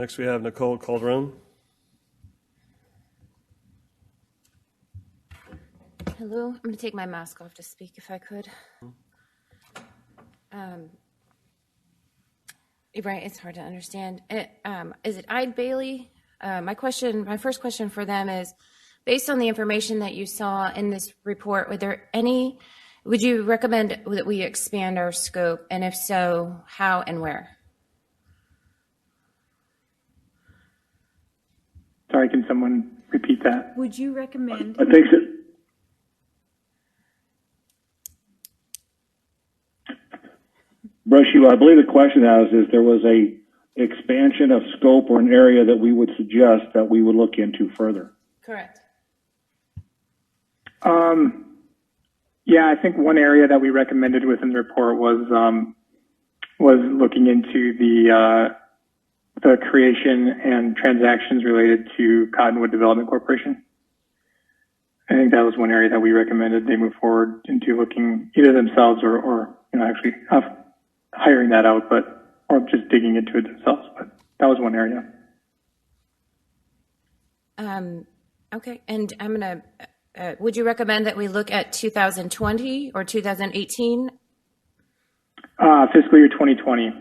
Next, we have Nicole Calderon. Hello, I'm going to take my mask off to speak if I could. You're right, it's hard to understand. Is it Ide Bailey? My first question for them is, based on the information that you saw in this report, would you recommend that we expand our scope? And if so, how and where? Sorry, can someone repeat that? Would you recommend? I think so. Brushy, I believe the question is there was a expansion of scope or an area that we would suggest that we would look into further. Correct. Yeah, I think one area that we recommended within the report was looking into the creation and transactions related to Cottonwood Development Corporation. I think that was one area that we recommended they move forward into looking either themselves or actually hiring that out, or just digging into it themselves. But that was one area. Okay, and I'm going to, would you recommend that we look at 2020 or 2018? Fiscal year 2020.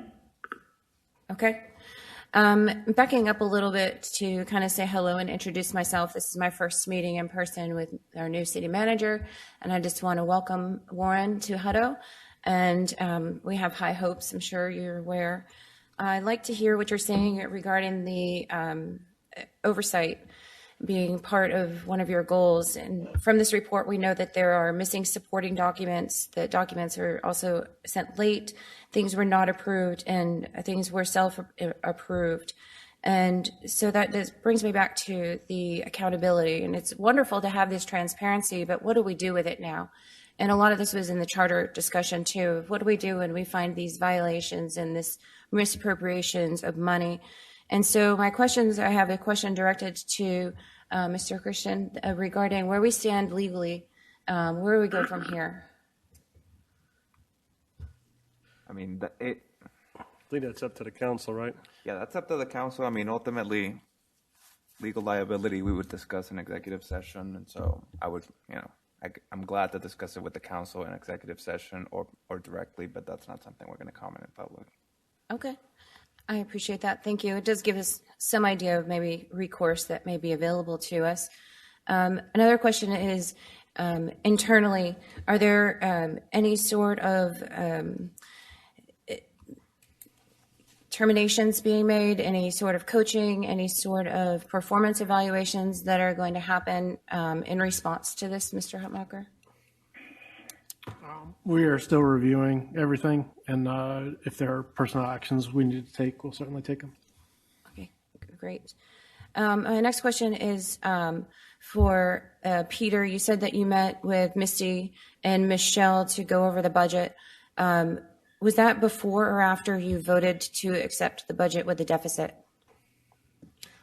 Okay. Backing up a little bit to kind of say hello and introduce myself. This is my first meeting in person with our new city manager, and I just want to welcome Warren to Hutto. And we have high hopes, I'm sure you're aware. I'd like to hear what you're saying regarding the oversight being part of one of your goals. And from this report, we know that there are missing supporting documents, that documents are also sent late, things were not approved, and things were self-approved. And so that brings me back to the accountability. And it's wonderful to have this transparency, but what do we do with it now? And a lot of this was in the charter discussion too. What do we do when we find these violations and this misappropriations of money? And so I have a question directed to Mr. Christian regarding where we stand legally. Where do we go from here? I mean, I think that's up to the council, right? yeah, that's up to the council. I mean, ultimately, legal liability we would discuss in executive session, and so I would, I'm glad to discuss it with the council in executive session or directly, but that's not something we're going to comment in public. Okay. I appreciate that. Thank you. It does give us some idea of maybe recourse that may be available to us. Another question is, internally, are there any sort of terminations being made, any sort of coaching, any sort of performance evaluations that are going to happen in response to this, Mr. Hutmacher? We are still reviewing everything, and if there are personnel actions we need to take, we'll certainly take them. Okay, great. My next question is for Peter. You said that you met with Misty and Michelle to go over the budget. Was that before or after you voted to accept the budget with the deficit?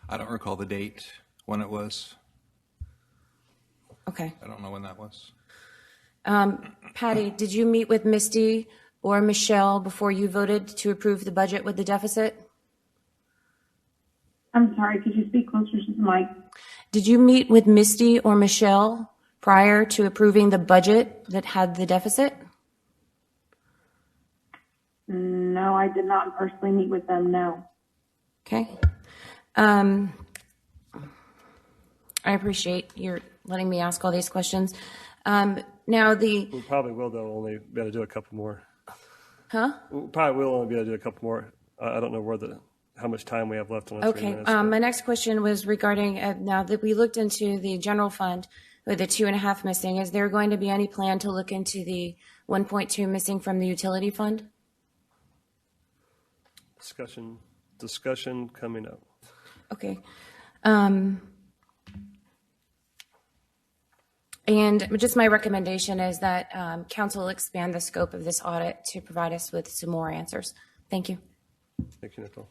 I don't recall the date when it was. Okay. I don't know when that was. Patty, did you meet with Misty or Michelle before you voted to approve the budget with the deficit? I'm sorry, could you speak closer to the mic? Did you meet with Misty or Michelle prior to approving the budget that had the deficit? No, I did not personally meet with them, no. Okay. I appreciate your letting me ask all these questions. Now We probably will, though, only be able to do a couple more. Huh? We probably will only be able to do a couple more. I don't know how much time we have left on the 3 Okay. minutes. My next question was regarding, now that we looked into the general fund with the 2.5 missing, is there going to be any plan to look into the 1.2 missing from the utility fund? Discussion coming up. Okay. And just my recommendation is that council expand the scope of this audit to provide us with some more answers. Thank you. Thank you, Nicole.